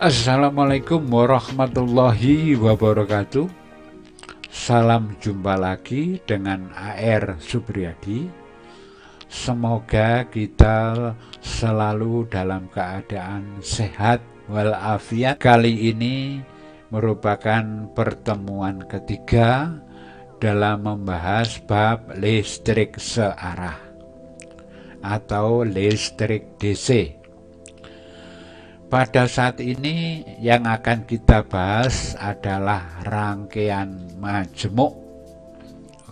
Assalamualaikum warahmatullahi wabarakatuh. Salam jumpa lagi dengan AR Supriyadi. Semoga kita selalu dalam keadaan sehat walafiat. Kali ini merupakan pertemuan ketiga dalam membahas bab listrik searah atau listrik DC. Pada saat ini yang akan kita bahas adalah rangkaian majemuk.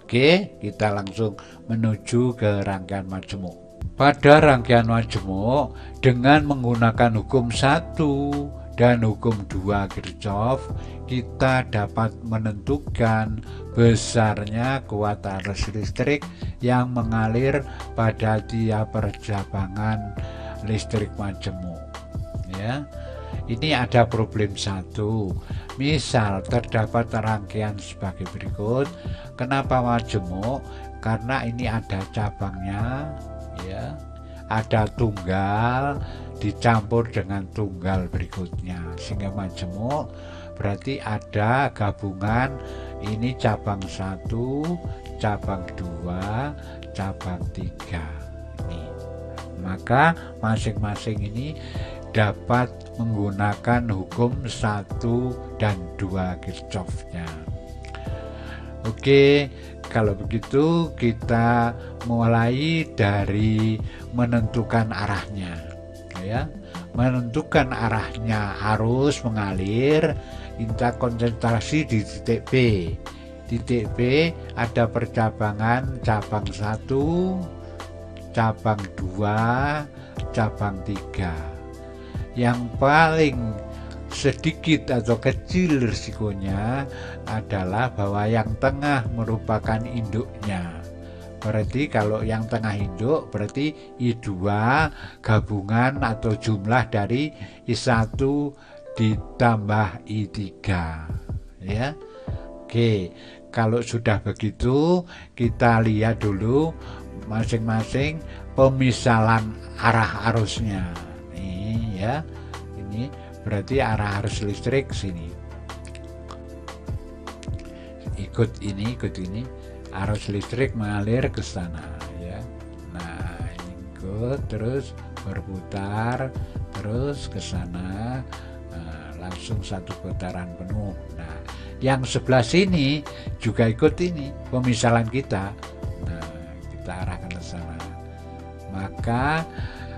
Oke, kita langsung menuju ke rangkaian majemuk. Pada rangkaian majemuk dengan menggunakan hukum 1 dan hukum 2 Kirchhoff, kita dapat menentukan besarnya kuat arus listrik yang mengalir pada tiap percabangan listrik majemuk. Ya, ini ada problem 1. Misal terdapat rangkaian sebagai berikut. Kenapa majemuk? Karena ini ada cabangnya, ya, ada tunggal dicampur dengan tunggal berikutnya, sehingga majemuk. Berarti ada gabungan ini cabang 1, cabang 2, cabang 3 ini. Maka masing-masing ini dapat menggunakan hukum 1 dan 2 Kirchhoff-nya. Oke, kalau begitu kita mulai dari menentukan arahnya, ya. Menentukan arahnya arus mengalir, kita konsentrasi di titik B. Titik B ada percabangan cabang 1, cabang 2, cabang 3. Yang paling sedikit atau kecil risikonya adalah bahwa yang tengah merupakan induknya. Berarti kalau yang tengah induk berarti I2 gabungan atau jumlah dari I1 ditambah I3, ya. Oke, kalau sudah begitu kita lihat dulu masing-masing pemisalan arah arusnya. Ya, ini berarti arah arus listrik sini. Ikut ini arus listrik mengalir ke sana, ya. Nah, ini ikut terus berputar terus ke sana, langsung satu putaran penuh. Nah, yang sebelah sini juga ikut ini pemisalan kita. Nah, kita arahkan ke sana. Maka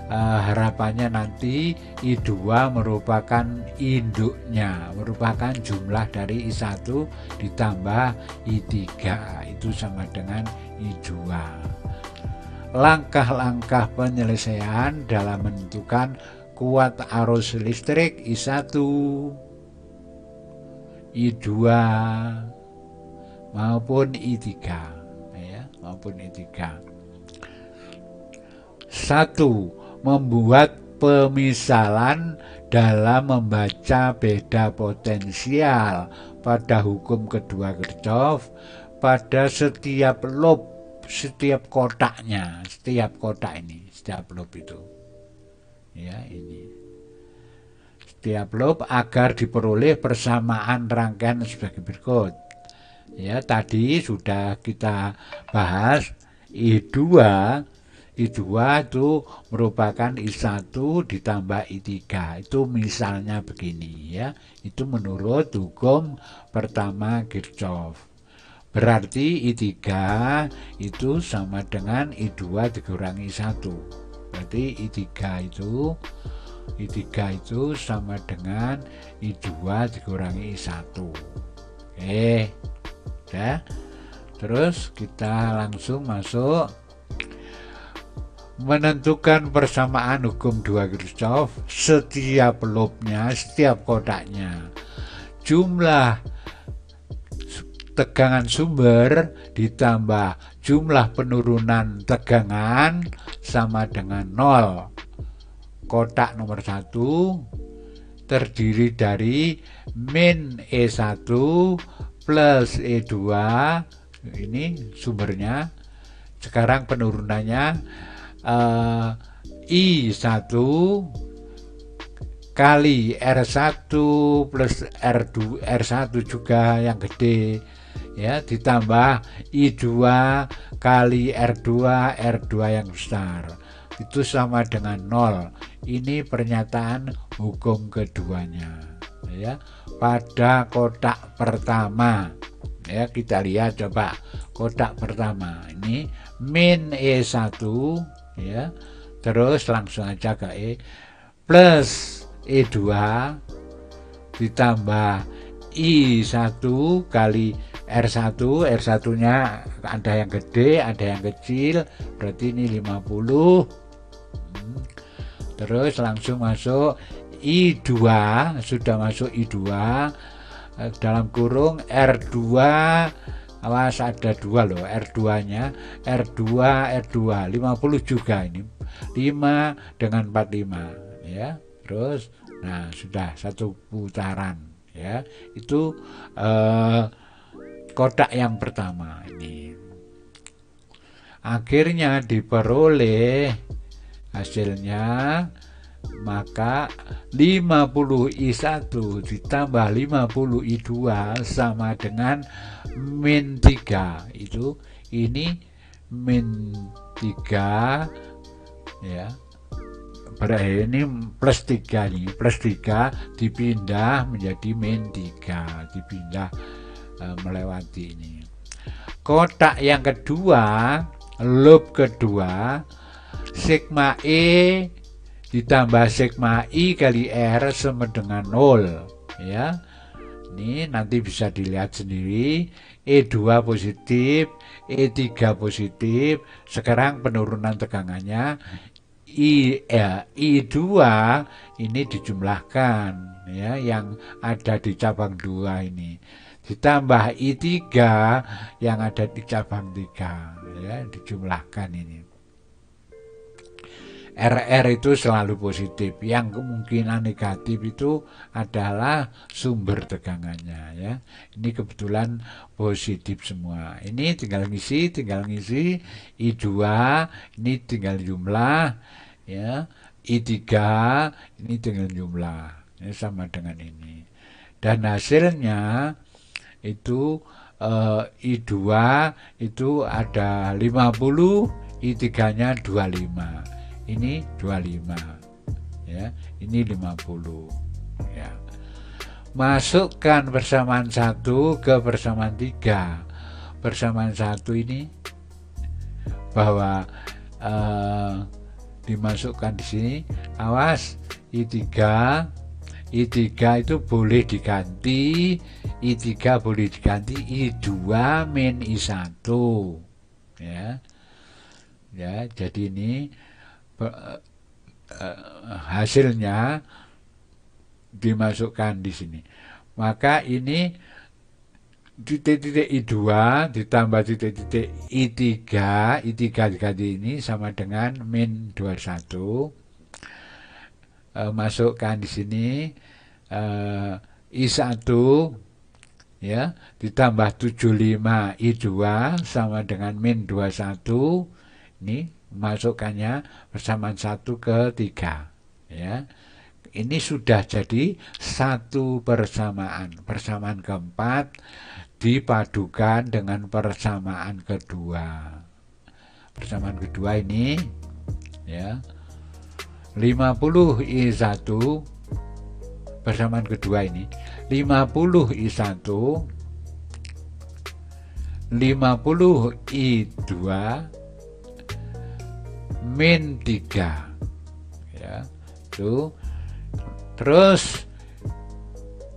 harapannya nanti I2 merupakan induknya, merupakan jumlah dari I1 ditambah I3, itu sama dengan I2. Langkah-langkah penyelesaian dalam menentukan kuat arus listrik I1, I2 maupun I3, ya, maupun I3. 1. Membuat pemisalan dalam membaca beda potensial pada hukum kedua Kirchhoff pada setiap loop, setiap kotaknya, setiap kotak ini, setiap loop itu, ya, ini setiap loop agar diperoleh persamaan rangkaian sebagai berikut. Ya, tadi sudah kita bahas I2 itu merupakan I1 ditambah I3. Itu misalnya begini, ya. Itu menurut hukum pertama Kirchhoff. Berarti I3 itu sama dengan I2 dikurangi I1. Berarti I3 itu sama dengan I2 dikurangi I1. Oke. Ya. Terus kita langsung masuk menentukan persamaan hukum 2 Kirchhoff setiap loopnya, setiap kotaknya. Jumlah tegangan sumber ditambah jumlah penurunan tegangan sama dengan 0. Kotak nomor 1 terdiri dari min E1 plus E2, ini sumbernya. Sekarang penurunannya I1 kali R1 plus R1 juga yang gede, ya, ditambah I2 kali R2 yang besar, itu sama dengan 0. Ini pernyataan hukum keduanya, ya, pada kotak pertama. Ya, kita lihat coba kotak pertama ini min E1, ya, terus langsung aja ke E plus E2 ditambah I1 kali R1 nya ada yang gede ada yang kecil, berarti ini 50. Terus langsung masuk I2, sudah masuk I2 dalam kurung R2, awas ada 2 loh, R2 nya R2 50 juga, ini 5 dengan 45, ya. Terus nah sudah satu putaran, ya, itu kotak yang pertama. Ini akhirnya diperoleh hasilnya, maka 50I1 ditambah 50I2 sama dengan min 3. Itu ini min 3, ya, berarti ini plus 3 nih, plus 3 dipindah menjadi min 3, dipindah melewati ini. Kotak yang kedua, loop kedua, sigma E ditambah sigma I kali R sama dengan 0, ya. Ini nanti bisa dilihat sendiri, E2 positif, E3 positif. Sekarang penurunan tegangannya I2 ini dijumlahkan, ya, yang ada di cabang 2 ini ditambah I3 yang ada di cabang 3, ya, dijumlahkan ini. RR itu selalu positif, yang kemungkinan negatif itu adalah sumber tegangannya, ya. Ini kebetulan positif semua. Ini tinggal ngisi I2 ini tinggal jumlah, ya, I3 ini tinggal jumlah, ini sama dengan ini, dan hasilnya itu I2 itu ada 50, I3 nya 25, ini 25, ya, ini 50, ya. Masukkan persamaan 1 ke persamaan 3. Persamaan 1 ini bahwa dimasukkan di sini, awas, I3 itu boleh diganti, I3 boleh diganti I2 min I1, ya. Ya, jadi ini hasilnya dimasukkan di sini. Maka ini titik-titik I2 ditambah titik-titik I3 diganti ini sama dengan min 21. Masukkan di sini I1, ya, ditambah 75 I2 sama dengan min 21. Ini masukkannya persamaan 1 ke 3, ya. Ini sudah jadi satu persamaan. Persamaan keempat dipadukan dengan persamaan kedua. Persamaan kedua ini, ya, 50 I1, persamaan kedua ini 50 I1 50 I2 min 3, ya, itu terus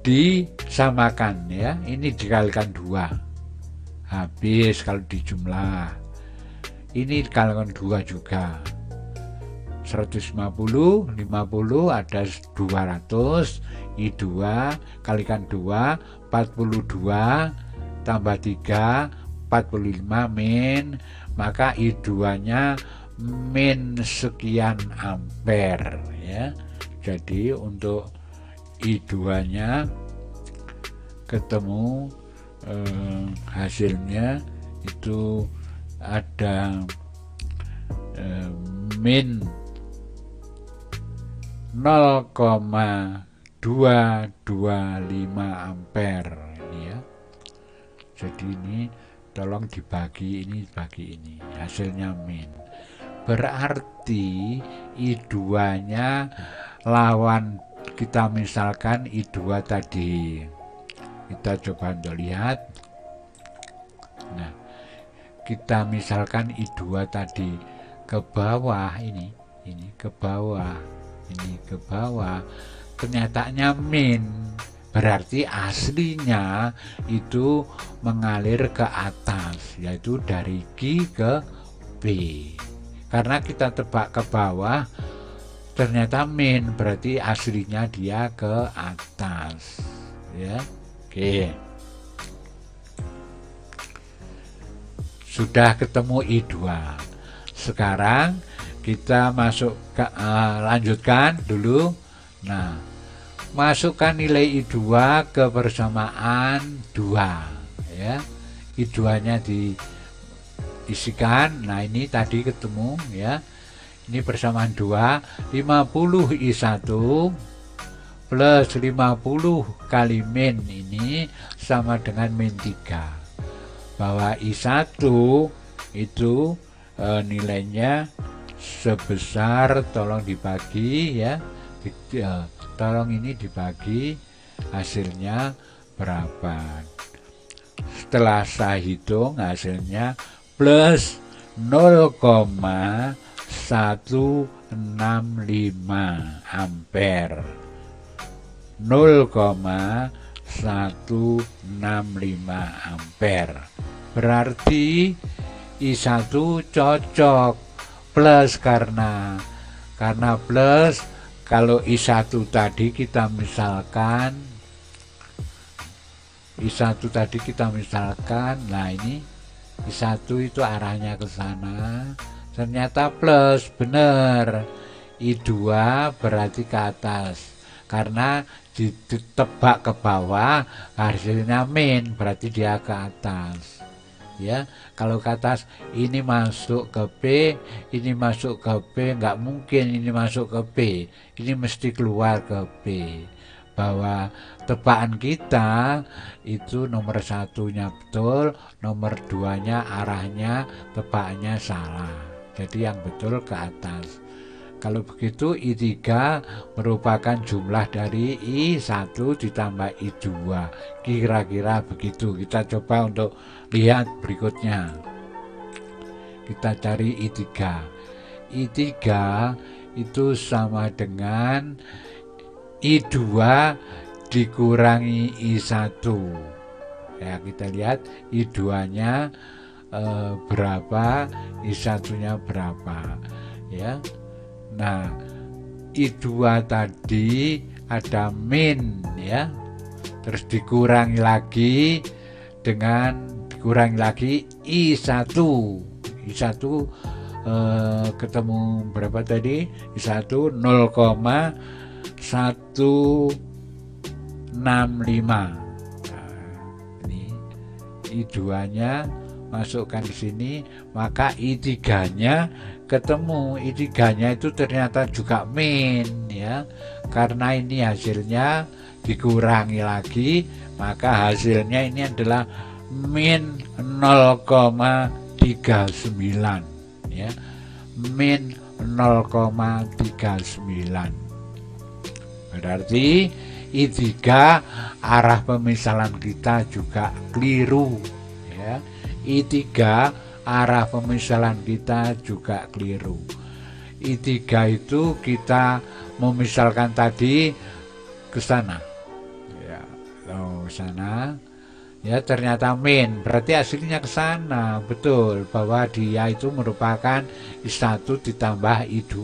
disamakan, ya, ini dikalikan 2 habis kalau dijumlah, ini dikalikan 2 juga, 150 50 ada 200, I2 kalikan 2 42 tambah 3 45 min, maka I2 nya min sekian ampere, ya. Jadi untuk I2 nya ketemu hasilnya itu ada min 0,225 ampere ini ya. Jadi ini tolong dibagi ini hasilnya min. Berarti I2-nya lawan kita misalkan I2 tadi. Kita coba untuk lihat. Nah, kita misalkan I2 tadi ke bawah ini ke bawah, ini ke bawah. Ternyatanya min. Berarti aslinya itu mengalir ke atas, yaitu dari Q ke P. Karena kita tebak ke bawah, ternyata min, berarti aslinya dia ke atas. Ya, oke. Sudah ketemu I2. Sekarang kita lanjutkan dulu. Nah, masukkan nilai I2 ke persamaan 2 ya. I2-nya diisikan. Nah, ini tadi ketemu ya. Ini persamaan 2, 50 I1 plus 50 kali min ini sama dengan min 3. Bahwa I1 itu nilainya sebesar, tolong dibagi ya. Tolong ini dibagi, hasilnya berapa. Setelah saya hitung hasilnya plus 0,165 ampere. 0,165 ampere. Berarti I1 cocok plus karena plus. Kalau I1 tadi kita misalkan nah ini I1 itu arahnya ke sana, ternyata plus, bener. I2 berarti ke atas, karena ditebak ke bawah hasilnya min, berarti dia ke atas ya. Kalau ke atas, ini masuk ke P, ini masuk ke P, nggak mungkin ini masuk ke P, ini mesti keluar ke P. Bahwa tebakan kita itu nomor 1-nya betul, nomor 2-nya arahnya tebakannya salah, jadi yang betul ke atas. Kalau begitu I3 merupakan jumlah dari I1 ditambah I2. Kira-kira begitu. Kita coba untuk lihat berikutnya. Kita cari I3. I3 itu sama dengan I2 dikurangi I1. Ya, kita lihat I2-nya berapa, I1-nya berapa ya. Nah, I2 tadi ada min ya, terus dikurangi lagi I1. I1 ketemu berapa tadi? I1 0,165. Nah, ini I2-nya masukkan di sini, maka I3-nya ketemu. I3-nya itu ternyata juga min ya, karena ini hasilnya dikurangi lagi, maka hasilnya ini adalah min 0,39 ya, min 0,39. Berarti I3 arah pemisalan kita juga keliru ya. I3 arah pemisalan kita juga keliru. I3 itu kita memisalkan tadi ke sana ya, ke sana ya, ternyata min, berarti hasilnya ke sana. Betul, bahwa dia itu merupakan I1 ditambah I2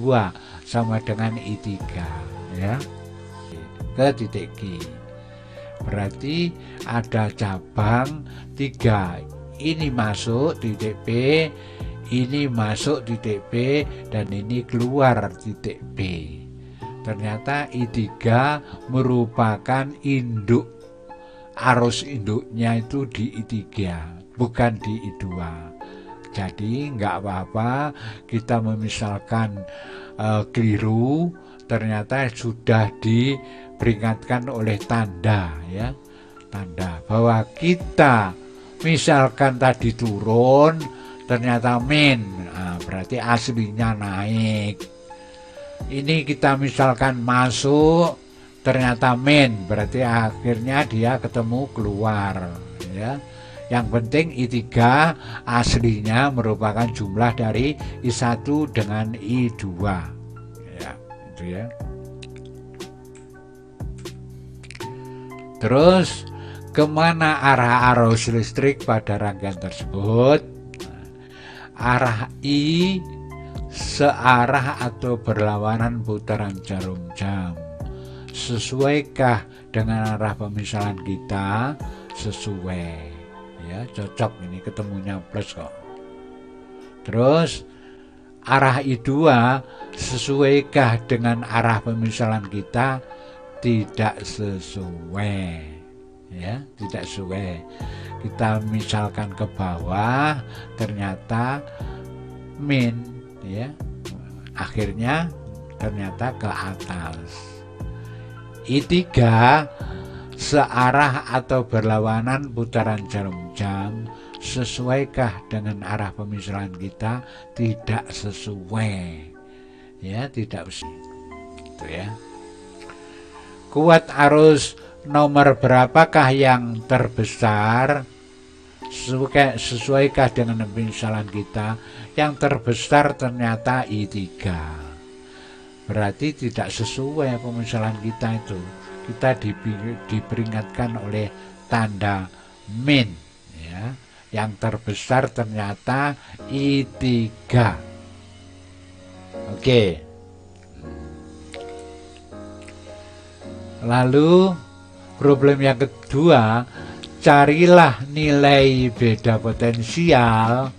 sama dengan I3 ya, ke titik Q. Berarti ada cabang 3. Ini masuk titik P, ini masuk titik P, dan ini keluar titik P. Ternyata I3 merupakan induk, arus induknya itu di I3, bukan di I2. Jadi nggak apa-apa kita memisalkan keliru, ternyata sudah diperingatkan oleh tanda, ya, tanda bahwa kita misalkan tadi turun ternyata min, nah, berarti aslinya naik. Ini kita misalkan masuk ternyata min, berarti akhirnya dia ketemu keluar, ya. Yang penting I3 aslinya merupakan jumlah dari I1 dengan I2, ya, itu ya. Terus kemana arah arus listrik pada rangkaian tersebut? Arah I searah atau berlawanan putaran jarum jam. Sesuaikah dengan arah pemisalan kita? Sesuai, ya, cocok, ini ketemunya plus kok. Terus arah I2 sesuaikah dengan arah pemisalan kita? Tidak sesuai, ya, tidak sesuai. Kita misalkan ke bawah ternyata min, ya, akhirnya ternyata ke atas. I3 searah atau berlawanan putaran jarum jam. Sesuaikah dengan arah pemisalan kita? Tidak sesuai, ya, tidak itu ya. Kuat arus nomor berapakah yang terbesar? Sesuaikah dengan pemisalan kita? Yang terbesar ternyata I3, berarti tidak sesuai pemisalan kita itu. Kita diperingatkan oleh tanda min, ya. Yang terbesar ternyata I3. Oke. Lalu problem yang kedua, carilah nilai beda potensial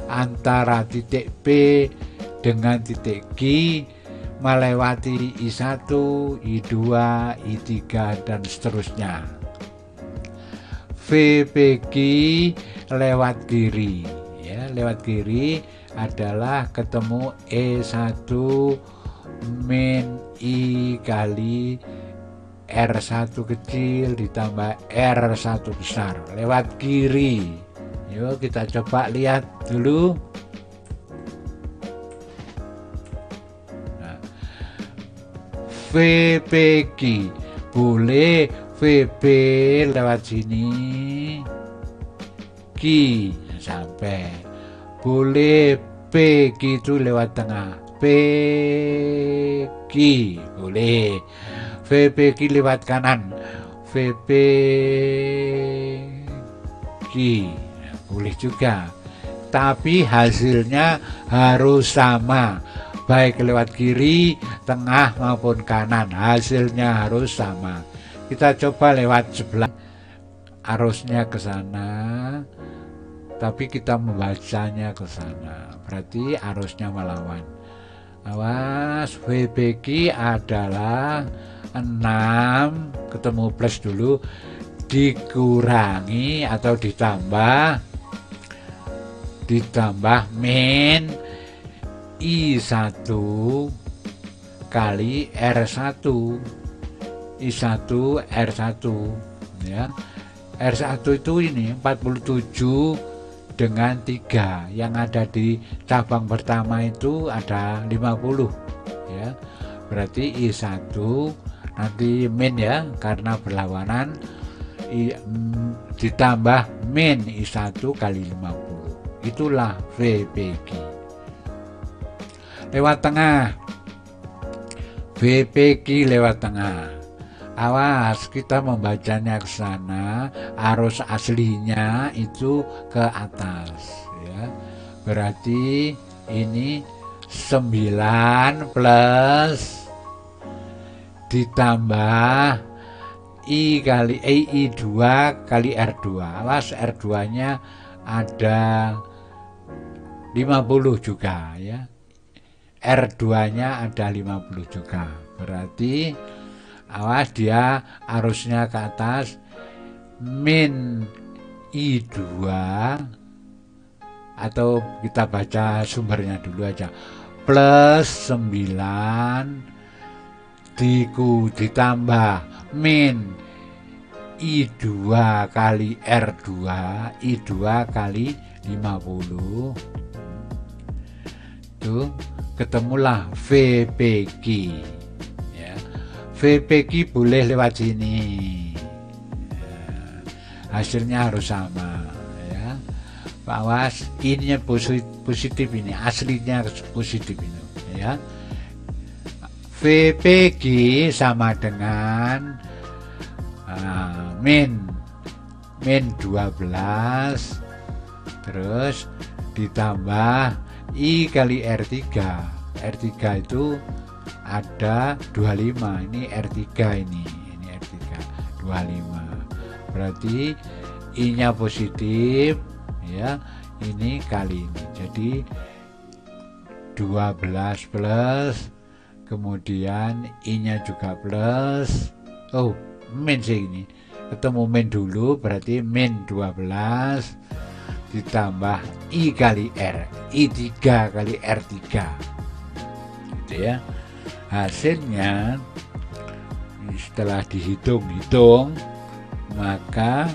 antara titik P dengan titik Q melewati I1, I2, I3 dan seterusnya. VPQ lewat kiri, ya, lewat kiri adalah ketemu E1 min I kali R1 kecil ditambah R1 besar lewat kiri. Yuk kita coba lihat dulu. Nah, VPQ boleh VP lewat sini, Q sampai, boleh PQ itu lewat tengah, PQ boleh, VPQ lewat kanan, VPQ boleh juga, tapi hasilnya harus sama, baik lewat kiri, tengah maupun kanan, hasilnya harus sama. Kita coba lewat sebelah, arusnya ke sana, tapi kita membacanya ke sana, berarti arusnya melawan. Awas, VPQ adalah 6, ketemu plus dulu, dikurangi atau ditambah min I1 kali R1, I1 R1, ya. R1 itu ini 47 dengan 3, yang ada di cabang pertama itu ada 50, ya. Berarti I1 nanti min, ya, karena berlawanan, ditambah min I1 kali 50, itulah VPQ. Lewat tengah, VPQ lewat tengah. Awas, kita membacanya ke sana, arus aslinya itu ke atas, ya. Berarti ini 9 plus ditambah I2 kali R2. Awas, R2 nya ada 50 juga, ya. R2 nya ada 50 juga, berarti awas, dia arusnya ke atas, min I2, atau kita baca sumbernya dulu aja, plus 9 ditambah min I2 kali R2, I2 kali 50, tuh ketemulah VPQ ya. VPQ boleh lewat sini ya. Hasilnya harus sama ya. Awas, ini positif, ini aslinya positif ini ya. VPQ sama dengan min 12 terus ditambah I kali R3. R3 itu ada 25, ini R3 ini R3 25. Berarti I-nya positif ya, ini kali ini. Jadi 12 plus, kemudian I-nya juga plus. Oh, min sih ini. Ketemu min dulu, berarti min 12 ditambah I kali R, I3 kali R3 gitu ya. Hasilnya setelah dihitung-hitung, maka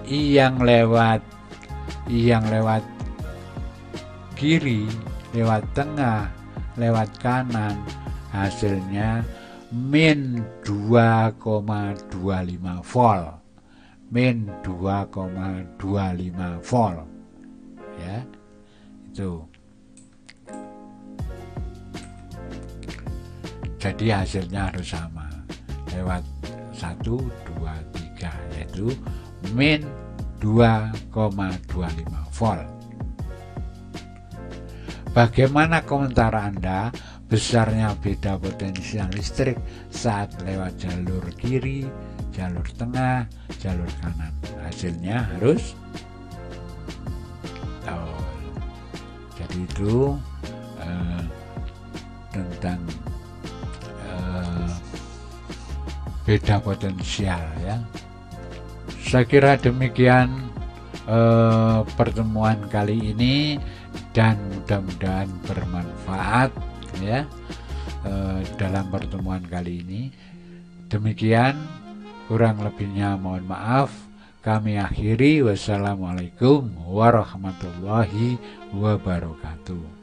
I yang lewat kiri, lewat tengah, lewat kanan, hasilnya min 2,25 volt, min 2,25 volt ya, itu. Jadi hasilnya harus sama, lewat 1, 2, 3, yaitu min 2,25 volt. Bagaimana komentar Anda besarnya beda potensial listrik saat lewat jalur kiri, jalur tengah, jalur kanan? Hasilnya harus jadi itu tentang beda potensial ya. Saya kira demikian pertemuan kali ini, dan mudah-mudahan bermanfaat ya dalam pertemuan kali ini. Demikian, kurang lebihnya mohon maaf. Kami akhiri. Wassalamualaikum warahmatullahi wabarakatuh.